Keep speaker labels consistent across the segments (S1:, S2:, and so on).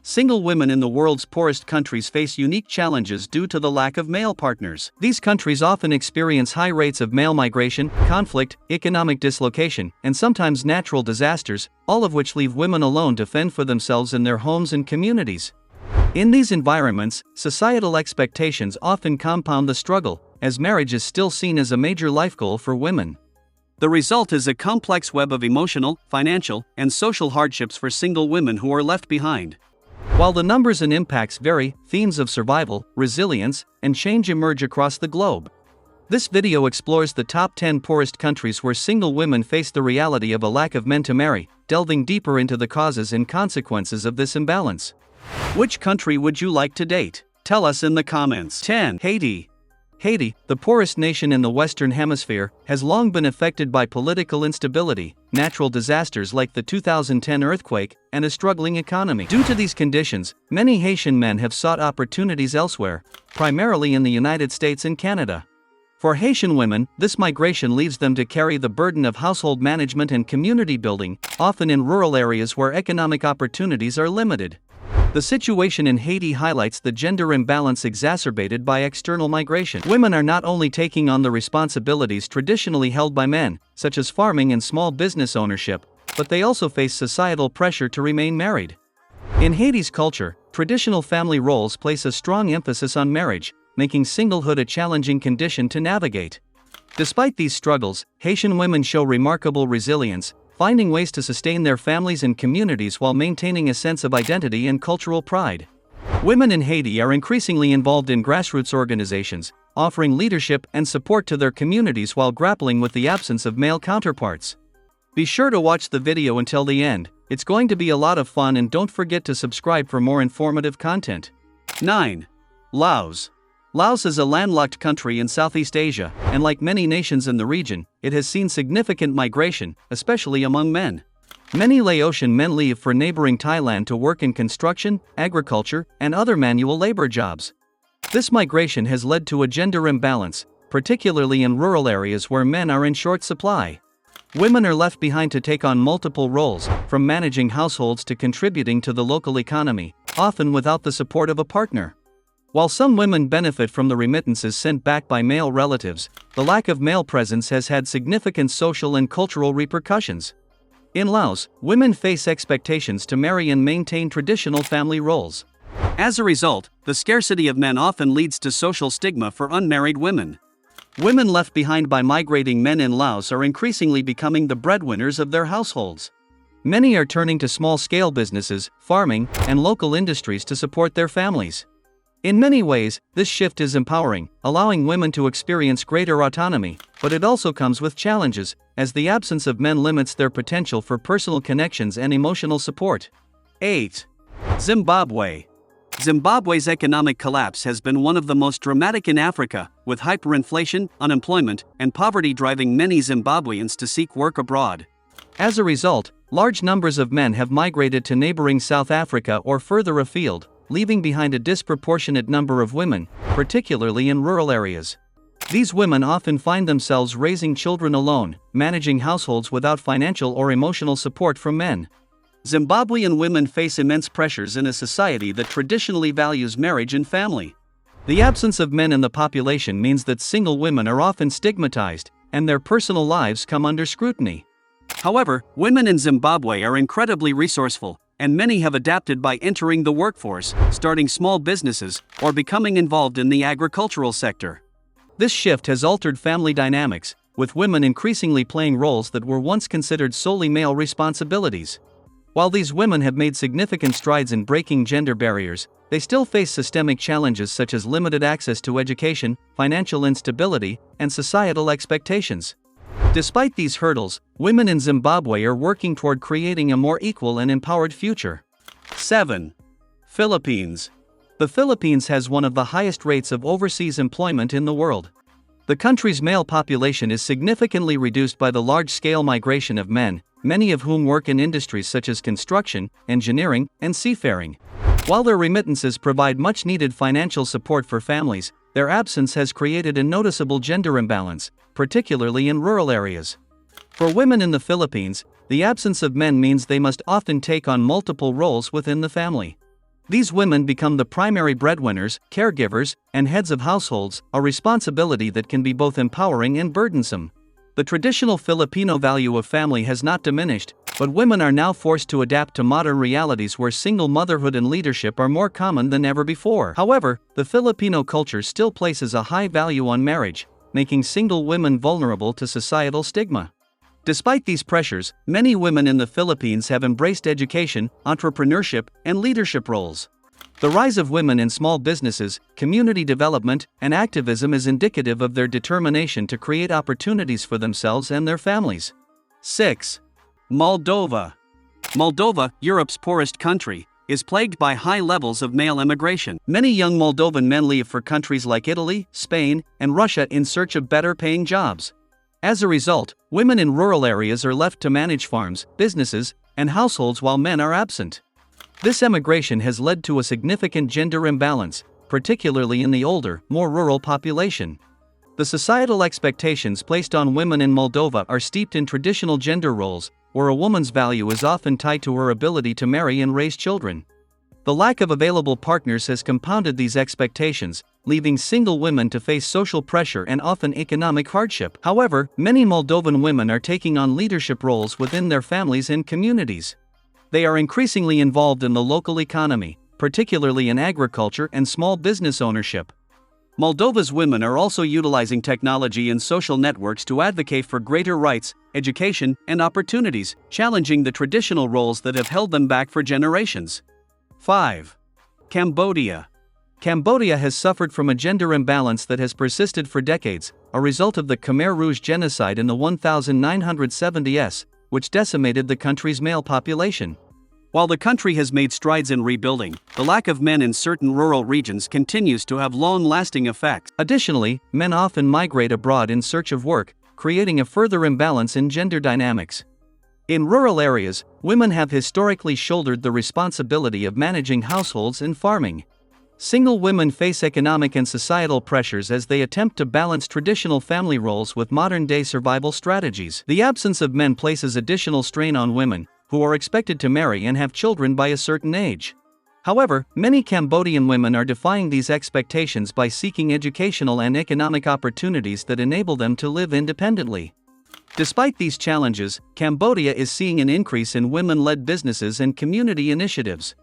S1: Single women in the world's poorest countries face unique challenges due to the lack of male partners. These countries often experience high rates of male migration, conflict, economic dislocation, and sometimes natural disasters, all of which leave women alone to fend for themselves in their homes and communities. In these environments, societal expectations often compound the struggle, as marriage is still seen as a major life goal for women. The result is a complex web of emotional, financial, and social hardships for single women who are left behind. While the numbers and impacts vary, themes of survival, resilience, and change emerge across the globe. This video explores the top 10 poorest countries where single women face the reality of a lack of men to marry, delving deeper into the causes and consequences of this imbalance. Which country would you like to date? Tell us in the comments. 10. Haiti. Haiti, the poorest nation in the Western Hemisphere, has long been affected by political instability, natural disasters like the 2010 earthquake, and a struggling economy. Due to these conditions, many Haitian men have sought opportunities elsewhere, primarily in the United States and Canada. For Haitian women, this migration leaves them to carry the burden of household management and community building, often in rural areas where economic opportunities are limited. The situation in Haiti highlights the gender imbalance exacerbated by external migration. Women are not only taking on the responsibilities traditionally held by men, such as farming and small business ownership, but they also face societal pressure to remain married. In Haiti's culture, traditional family roles place a strong emphasis on marriage, making singlehood a challenging condition to navigate. Despite these struggles, Haitian women show remarkable resilience, finding ways to sustain their families and communities while maintaining a sense of identity and cultural pride. Women in Haiti are increasingly involved in grassroots organizations, offering leadership and support to their communities while grappling with the absence of male counterparts. Be sure to watch the video until the end, it's going to be a lot of fun, and don't forget to subscribe for more informative content. 9. Laos. Laos is a landlocked country in Southeast Asia, and like many nations in the region, it has seen significant migration, especially among men. Many Laotian men leave for neighboring Thailand to work in construction, agriculture, and other manual labor jobs. This migration has led to a gender imbalance, particularly in rural areas where men are in short supply. Women are left behind to take on multiple roles, from managing households to contributing to the local economy, often without the support of a partner. While some women benefit from the remittances sent back by male relatives, the lack of male presence has had significant social and cultural repercussions. In Laos, women face expectations to marry and maintain traditional family roles. As a result, the scarcity of men often leads to social stigma for unmarried women. Women left behind by migrating men in Laos are increasingly becoming the breadwinners of their households. Many are turning to small-scale businesses, farming, and local industries to support their families. In many ways, this shift is empowering, allowing women to experience greater autonomy, but it also comes with challenges, as the absence of men limits their potential for personal connections and emotional support. 8. Zimbabwe. Zimbabwe's economic collapse has been one of the most dramatic in Africa, with hyperinflation, unemployment, and poverty driving many Zimbabweans to seek work abroad. As a result, large numbers of men have migrated to neighboring South Africa or further afield, leaving behind a disproportionate number of women, particularly in rural areas. These women often find themselves raising children alone, managing households without financial or emotional support from men. Zimbabwean women face immense pressures in a society that traditionally values marriage and family. The absence of men in the population means that single women are often stigmatized, and their personal lives come under scrutiny. However, women in Zimbabwe are incredibly resourceful, and many have adapted by entering the workforce, starting small businesses, or becoming involved in the agricultural sector. This shift has altered family dynamics, with women increasingly playing roles that were once considered solely male responsibilities. While these women have made significant strides in breaking gender barriers, they still face systemic challenges such as limited access to education, financial instability, and societal expectations. Despite these hurdles, women in Zimbabwe are working toward creating a more equal and empowered future. 7. Philippines. The Philippines has one of the highest rates of overseas employment in the world. The country's male population is significantly reduced by the large-scale migration of men, many of whom work in industries such as construction, engineering, and seafaring. While their remittances provide much-needed financial support for families, their absence has created a noticeable gender imbalance, particularly in rural areas. For women in the Philippines, the absence of men means they must often take on multiple roles within the family. These women become the primary breadwinners, caregivers, and heads of households, a responsibility that can be both empowering and burdensome. The traditional Filipino value of family has not diminished, but women are now forced to adapt to modern realities where single motherhood and leadership are more common than ever before. However, the Filipino culture still places a high value on marriage, making single women vulnerable to societal stigma. Despite these pressures, many women in the Philippines have embraced education, entrepreneurship, and leadership roles. The rise of women in small businesses, community development, and activism is indicative of their determination to create opportunities for themselves and their families. 6. Moldova. Moldova, Europe's poorest country, is plagued by high levels of male immigration. Many young Moldovan men leave for countries like Italy, Spain, and Russia in search of better-paying jobs. As a result, women in rural areas are left to manage farms, businesses, and households while men are absent. This emigration has led to a significant gender imbalance, particularly in the older, more rural population. The societal expectations placed on women in Moldova are steeped in traditional gender roles, where a woman's value is often tied to her ability to marry and raise children. The lack of available partners has compounded these expectations, leaving single women to face social pressure and often economic hardship. However, many Moldovan women are taking on leadership roles within their families and communities. They are increasingly involved in the local economy, particularly in agriculture and small business ownership. Moldova's women are also utilizing technology and social networks to advocate for greater rights, education, and opportunities, challenging the traditional roles that have held them back for generations. 5. Cambodia. Cambodia has suffered from a gender imbalance that has persisted for decades, a result of the Khmer Rouge genocide in the 1970s, which decimated the country's male population. While the country has made strides in rebuilding, the lack of men in certain rural regions continues to have long-lasting effects. Additionally, men often migrate abroad in search of work, creating a further imbalance in gender dynamics. In rural areas, women have historically shouldered the responsibility of managing households and farming. Single women face economic and societal pressures as they attempt to balance traditional family roles with modern-day survival strategies. The absence of men places additional strain on women, who are expected to marry and have children by a certain age. However, many Cambodian women are defying these expectations by seeking educational and economic opportunities that enable them to live independently. Despite these challenges, Cambodia is seeing an increase in women-led businesses and community initiatives.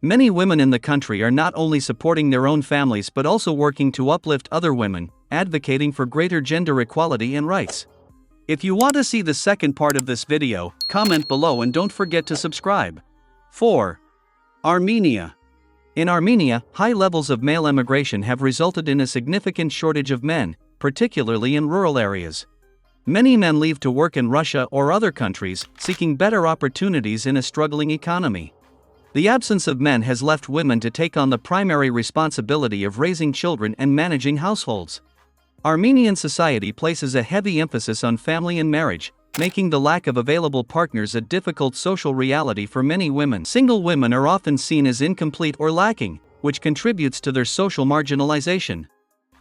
S1: Many women in the country are not only supporting their own families but also working to uplift other women, advocating for greater gender equality and rights. If you want to see the second part of this video, comment below and don't forget to subscribe. 4. Armenia. In Armenia, high levels of male immigration have resulted in a significant shortage of men, particularly in rural areas. Many men leave to work in Russia or other countries, seeking better opportunities in a struggling economy. The absence of men has left women to take on the primary responsibility of raising children and managing households. Armenian society places a heavy emphasis on family and marriage, making the lack of available partners a difficult social reality for many women. Single women are often seen as incomplete or lacking, which contributes to their social marginalization.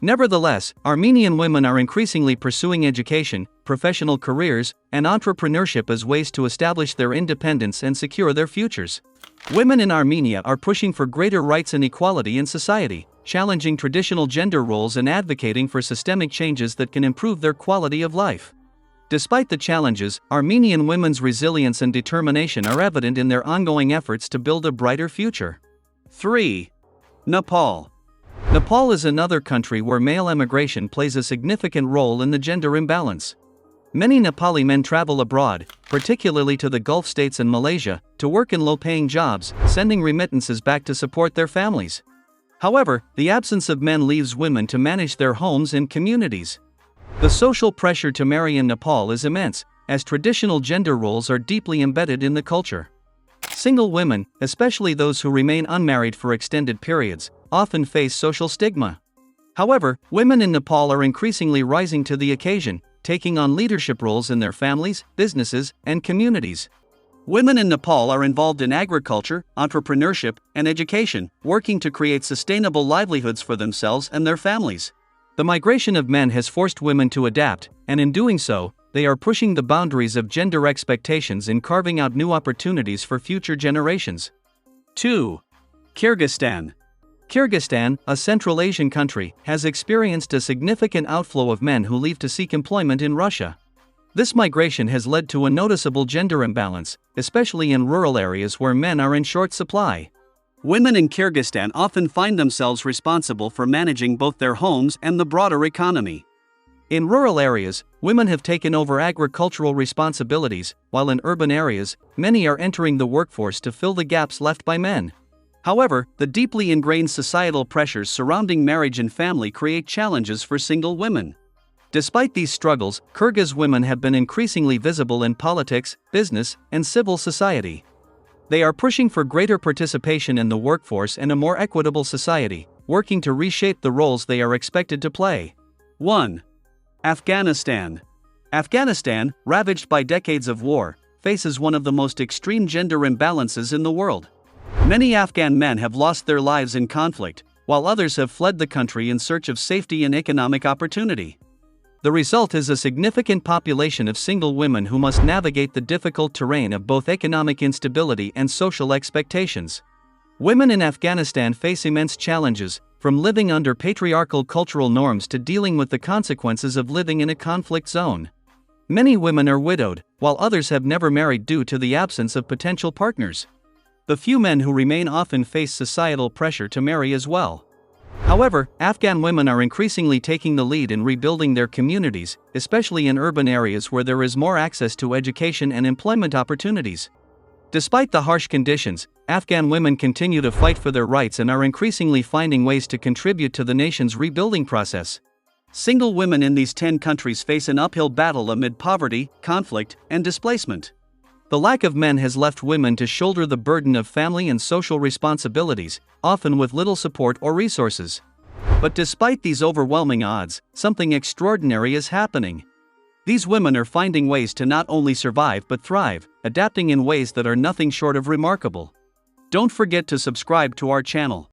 S1: Nevertheless, Armenian women are increasingly pursuing education, professional careers, and entrepreneurship as ways to establish their independence and secure their futures. Women in Armenia are pushing for greater rights and equality in society, challenging traditional gender roles and advocating for systemic changes that can improve their quality of life. Despite the challenges, Armenian women's resilience and determination are evident in their ongoing efforts to build a brighter future. 3. Nepal. Nepal is another country where male immigration plays a significant role in the gender imbalance. Many Nepali men travel abroad, particularly to the Gulf states and Malaysia, to work in low-paying jobs, sending remittances back to support their families. However, the absence of men leaves women to manage their homes and communities. The social pressure to marry in Nepal is immense, as traditional gender roles are deeply embedded in the culture. Single women, especially those who remain unmarried for extended periods, often face social stigma. However, women in Nepal are increasingly rising to the occasion, taking on leadership roles in their families, businesses, and communities. Women in Nepal are involved in agriculture, entrepreneurship, and education, working to create sustainable livelihoods for themselves and their families. The migration of men has forced women to adapt, and in doing so, they are pushing the boundaries of gender expectations in carving out new opportunities for future generations. 2. Kyrgyzstan. Kyrgyzstan, a Central Asian country, has experienced a significant outflow of men who leave to seek employment in Russia. This migration has led to a noticeable gender imbalance, especially in rural areas where men are in short supply. Women in Kyrgyzstan often find themselves responsible for managing both their homes and the broader economy. In rural areas, women have taken over agricultural responsibilities, while in urban areas, many are entering the workforce to fill the gaps left by men. However, the deeply ingrained societal pressures surrounding marriage and family create challenges for single women. Despite these struggles, Kyrgyz women have been increasingly visible in politics, business, and civil society. They are pushing for greater participation in the workforce and a more equitable society, working to reshape the roles they are expected to play. 1. Afghanistan. Afghanistan, ravaged by decades of war, faces one of the most extreme gender imbalances in the world. Many Afghan men have lost their lives in conflict, while others have fled the country in search of safety and economic opportunity. The result is a significant population of single women who must navigate the difficult terrain of both economic instability and social expectations. Women in Afghanistan face immense challenges, from living under patriarchal cultural norms to dealing with the consequences of living in a conflict zone. Many women are widowed, while others have never married due to the absence of potential partners. The few men who remain often face societal pressure to marry as well. However, Afghan women are increasingly taking the lead in rebuilding their communities, especially in urban areas where there is more access to education and employment opportunities. Despite the harsh conditions, Afghan women continue to fight for their rights and are increasingly finding ways to contribute to the nation's rebuilding process. Single women in these 10 countries face an uphill battle amid poverty, conflict, and displacement. The lack of men has left women to shoulder the burden of family and social responsibilities, often with little support or resources. But despite these overwhelming odds, something extraordinary is happening. These women are finding ways to not only survive but thrive, adapting in ways that are nothing short of remarkable. Don't forget to subscribe to our channel.